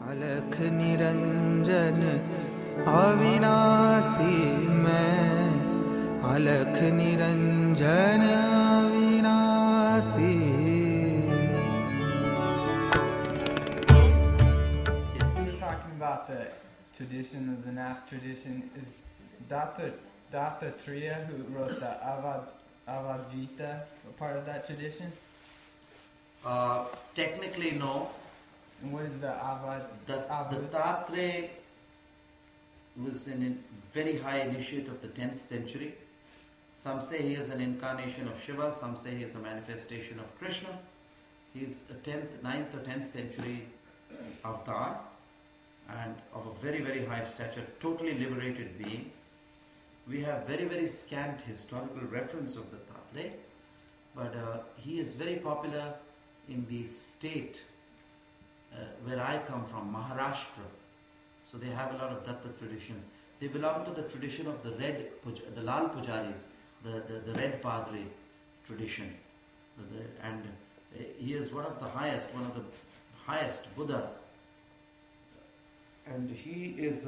अलख निरंजन अविनाशी मैं, अलख निरंजन अविनाशी. It's still talking about the tradition of the Nath tradition. Is Dattatreya, who wrote the Avad Gita, a part of that tradition? Technically, no. And what is the Avad? Dattatreya was a very high initiate of the 10th century. Some say he is an incarnation of Shiva, some say he is a manifestation of Krishna. He is a 9th or 10th century avatar and of a very, very high stature, totally liberated being. We have very, very scant historical reference of Dattatreya, but he is very popular in the state where I come from, Maharashtra. So they have a lot of Datta tradition. They belong to the tradition of the Lal Pujaris, the Red Padre tradition. And he is one of the highest Buddhas. And he is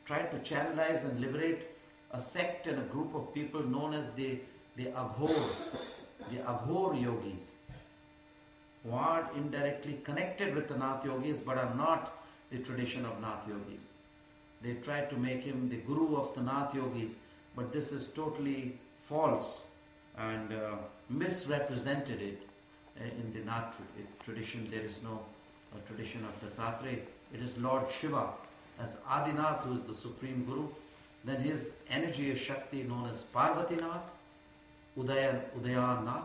trying to channelize and liberate a sect and a group of people known as the Aghors, the Aghor yogis, who are indirectly connected with the Nath yogis but are not the tradition of Nath yogis. They tried to make him the guru of the Nath yogis, but this is totally false and misrepresented it in the Nath tradition. There is no tradition of Dattatreya. It is Lord Shiva as Adinath, who is the supreme guru. Then his energy is Shakti, known as Parvatinath, Udayanath.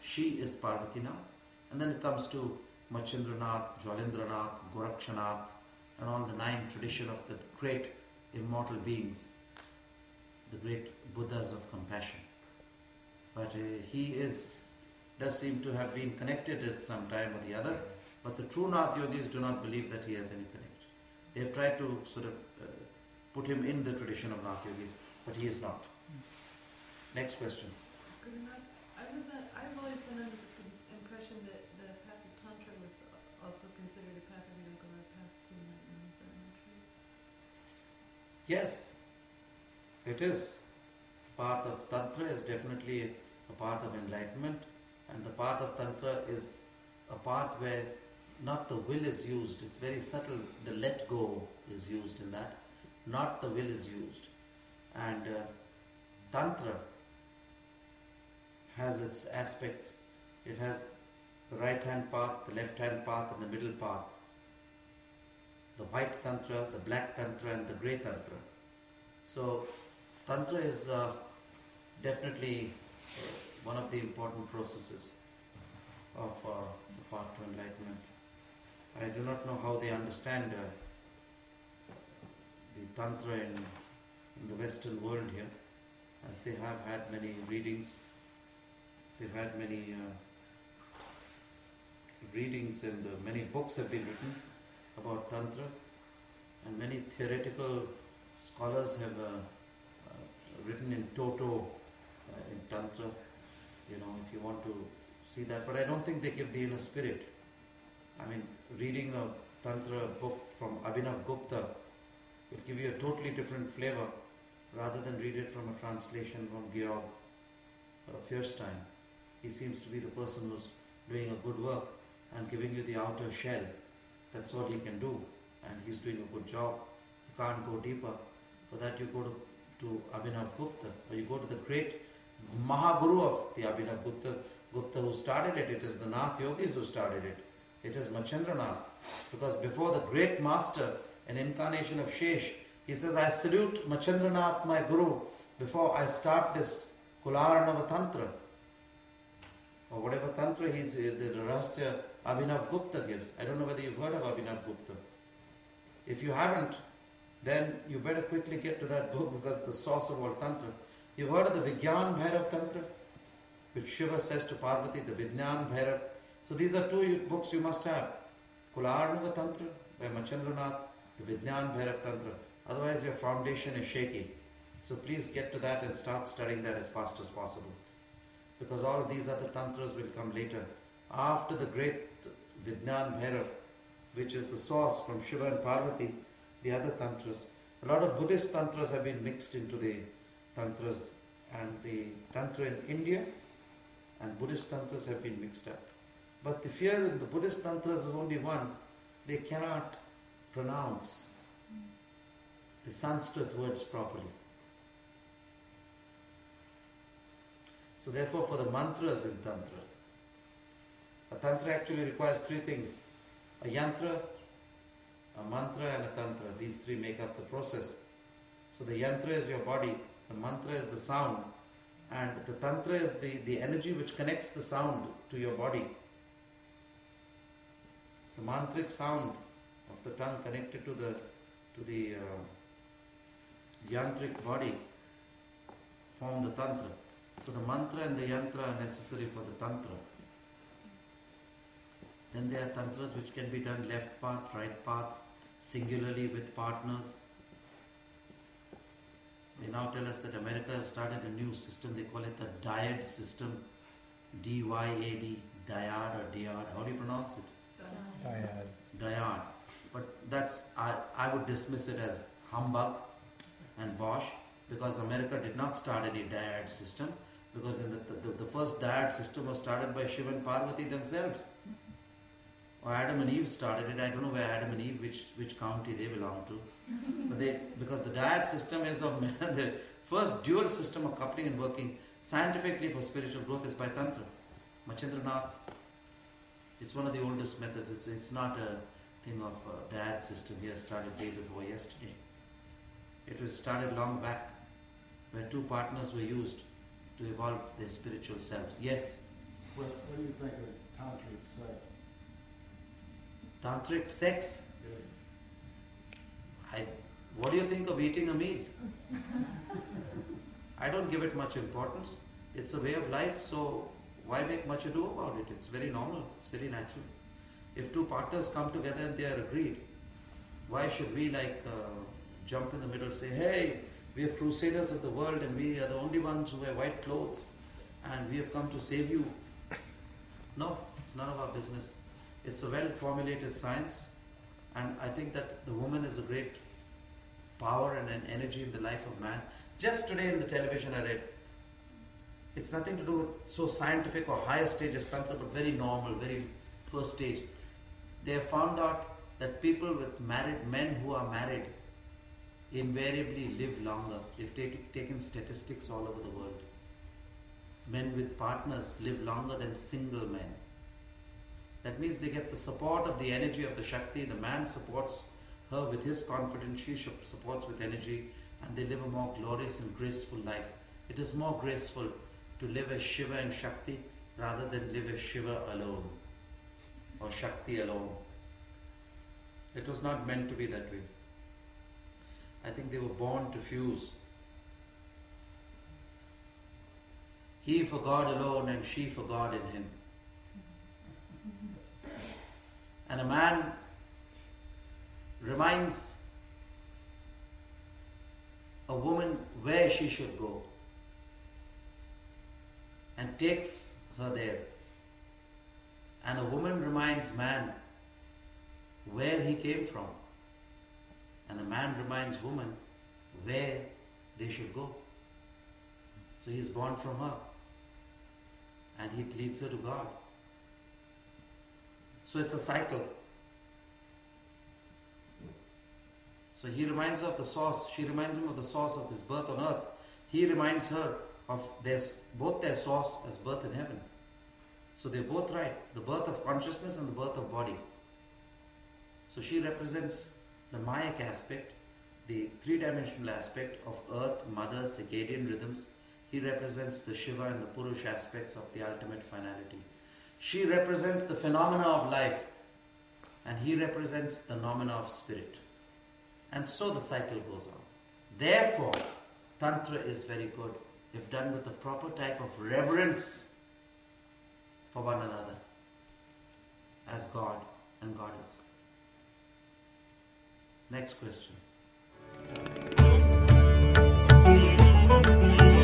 She is Parvatinath. And then it comes to Machindranath, Jwalindranath, Gorakshanath, and all the 9 tradition of the great immortal beings, the great Buddhas of compassion. But he does seem to have been connected at some time or the other, but the true Nath yogis do not believe that he has any connection. They have tried to sort of put him in the tradition of Nath yogis, but he is not. Next question. Gurunath, I've always been under the impression that the path of Tantra was also considered a path of yoga or a path to enlightenment. Is that not true? Yes, it is. Part of Tantra is definitely a part of enlightenment, and the part of Tantra is a part where not the will is used. It's very subtle. The let go is used in that. Not the will is used. And Tantra has its aspects. It has the right-hand path, the left-hand path, and the middle path. The white Tantra, the black Tantra, and the grey Tantra. So Tantra is definitely one of the important processes of the path to enlightenment. I do not know how they understand the Tantra in the Western world here, as they have had many readings. They've had many readings, and many books have been written about Tantra, and many theoretical scholars have written in toto in Tantra, if you want to see that. But I don't think they give the inner spirit. I mean, reading a Tantra book from Abhinav Gupta will give you a totally different flavor rather than read it from a translation from Georg Fierstein. He seems to be the person who's doing a good work and giving you the outer shell. That's all he can do, and he's doing a good job. You can't go deeper. For that you go to Abhinav Gupta, or you go to the great Mahaguru of the Abhinav Gupta who started it. It is the Nath yogis who started it. It is Machindranath. Because before the great master, an incarnation of Shesh, he says, I salute Machindranath, my Guru, before I start this Kularnava Tantra, or whatever Tantra the Rahasya Abhinav Gupta gives. I don't know whether you've heard of Abhinav Gupta. If you haven't, then you better quickly get to that book, because it's the source of all Tantra. You've heard of the Vigyan Bhairav Tantra, which Shiva says to Parvati, the Vijnan Bhairav. So these are 2 books you must have. Kularnava Tantra by Machindranath, the Vijnan Bhairav Tantra. Otherwise your foundation is shaky. So please get to that and start studying that as fast as possible. Because all these other tantras will come later after the great Vijnan Bhairav, which is the source from Shiva and Parvati, the other tantras. A lot of Buddhist tantras have been mixed into the tantras, and the tantra in India and Buddhist tantras have been mixed up. But the fear in the Buddhist tantras is only one: they cannot pronounce the Sanskrit words properly. So therefore, for the mantras in tantra, a tantra actually requires three things: a yantra, a mantra and a tantra. These three make up the process. So the yantra is your body, the mantra is the sound, and the tantra is the energy which connects the sound to your body. The mantric sound of the tongue connected to the yantric body form the tantra. So the mantra and the yantra are necessary for the tantra. Then there are tantras which can be done left path, right path, singularly with partners. They now tell us that America has started a new system. They call it the dyad system. D-Y-A-D, dyad or dyad. How do you pronounce it? Dyad. Dyad. But that's, I would dismiss it as humbug and bosh, because America did not start any dyad system, because in the first dyad system was started by Shiva and Parvati themselves. Or Adam and Eve started it. I don't know where Adam and Eve, which county they belong to. But because the dyad system is the first dual system of coupling and working scientifically for spiritual growth is by Tantra. Machendranath, it's one of the oldest methods. It's not a thing of a dyad system here started day before yesterday. It was started long back, where two partners were used to evolve their spiritual selves. Yes? What do you think of tantric sex? Tantric sex? What do you think of eating a meal? I don't give it much importance. It's a way of life, so why make much ado about it? It's very normal, it's very natural. If two partners come together and they are agreed, why should we jump in the middle and say, hey, we are crusaders of the world and we are the only ones who wear white clothes and we have come to save you? No, it's none of our business. It's a well-formulated science, and I think that the woman is a great power and an energy in the life of man. Just today in the television I read, it's nothing to do with so scientific or higher stage as Tantra, but very normal, very first stage. They have found out that people with married, men who are married, invariably live longer. They've taken statistics all over the world. Men with partners live longer than single men. That means they get the support of the energy of the Shakti. The man supports her with his confidence, she supports with energy, and they live a more glorious and graceful life. It is more graceful to live as Shiva and Shakti rather than live as Shiva alone or Shakti alone. It was not meant to be that way. I think they were born to fuse. He for God alone and she for God in him. And a man reminds a woman where she should go and takes her there. And a woman reminds man where he came from. And the man reminds woman where they should go. So he is born from her and he leads her to God. So it's a cycle. So he reminds her of the source. She reminds him of the source of this birth on earth. He reminds her of both their source as birth in heaven. So they're both right. The birth of consciousness and the birth of body. So she represents the Mayak aspect, the three-dimensional aspect of earth, mother, circadian rhythms. He represents the Shiva and the Purush aspects of the ultimate finality. She represents the phenomena of life, and he represents the nomina of spirit. And so the cycle goes on. Therefore, Tantra is very good if done with the proper type of reverence for one another as God and Goddess. Next question.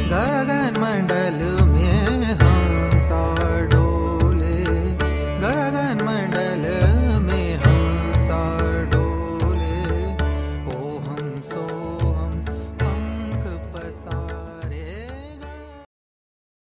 गगन मंडल में हंसा डोले मण्डल